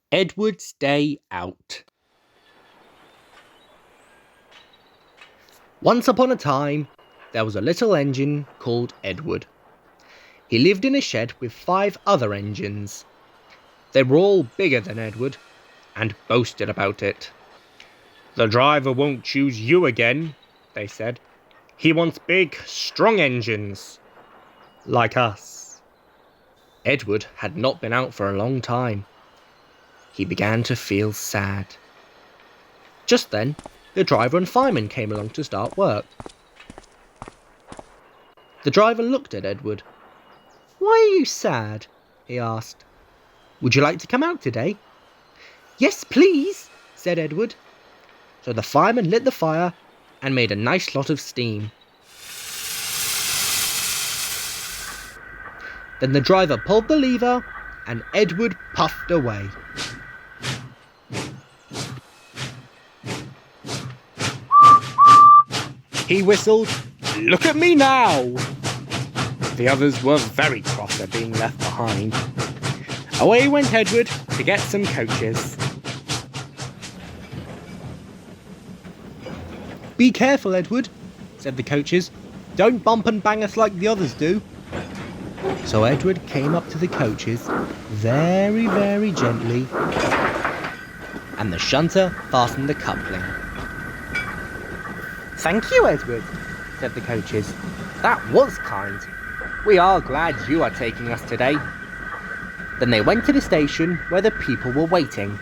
Edward's Day Out. Once upon a time, there was a little engine called Edward. He lived in a shed with 5 other engines. They were all bigger than Edward and boasted about it. "The driver won't choose you again," they said. "He wants big, strong engines, like us." Edward had not been out for a long time. He began to feel sad. Just then, the driver and fireman came along to start work. The driver looked at Edward. "Why are you sad?" he asked. "Would you like to come out today?" "Yes, please," said Edward. So the fireman lit the fire and made a nice lot of steam. Then the driver pulled the lever and Edward puffed away. He whistled, "Look at me now!" The others were very cross at being left behind. Away went Edward to get some coaches. "Be careful, Edward," said the coaches. "Don't bump and bang us like the others do." So Edward came up to the coaches very, very gently, and the shunter fastened the coupling. "Thank you, Edward," said the coaches. "That was kind. We are glad you are taking us today." Then they went to the station where the people were waiting.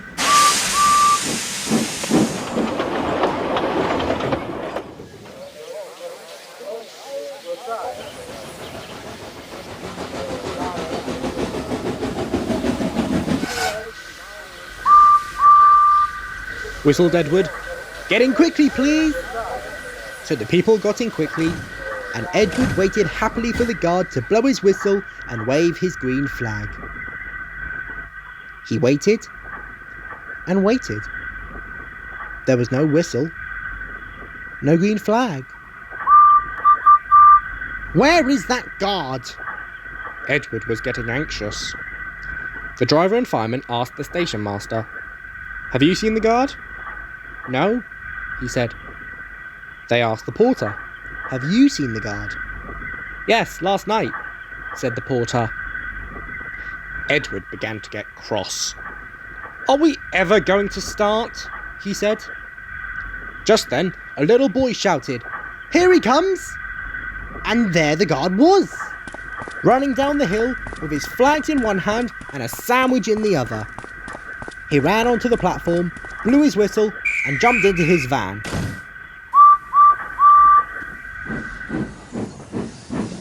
Whistled Edward. "Get in quickly, please." So the people got in quickly, and Edward waited happily for the guard to blow his whistle and wave his green flag. He waited and waited. There was no whistle, no green flag. "Where is that guard?" Edward was getting anxious. The driver and fireman asked the station master, "Have you seen the guard?" "No," he said. They asked the porter, "Have you seen the guard?" "Yes, last night," said the porter. Edward began to get cross. "Are we ever going to start?" he said. Just then, a little boy shouted, "Here he comes!" And there the guard was, running down the hill with his flags in one hand and a sandwich in the other. He ran onto the platform, blew his whistle, and jumped into his van.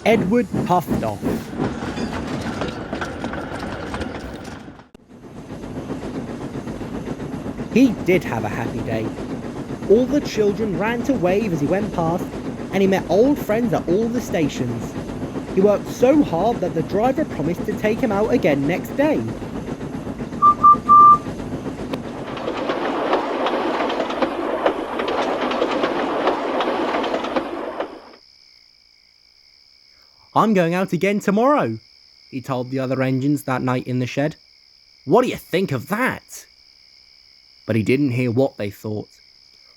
Edward puffed off. He did have a happy day. All the children ran to wave as he went past, and he met old friends at all the stations. He worked so hard that the driver promised to take him out again next day. "I'm going out again tomorrow," he told the other engines that night in the shed. "What do you think of that?" But he didn't hear what they thought,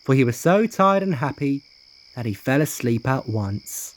for he was so tired and happy that he fell asleep at once.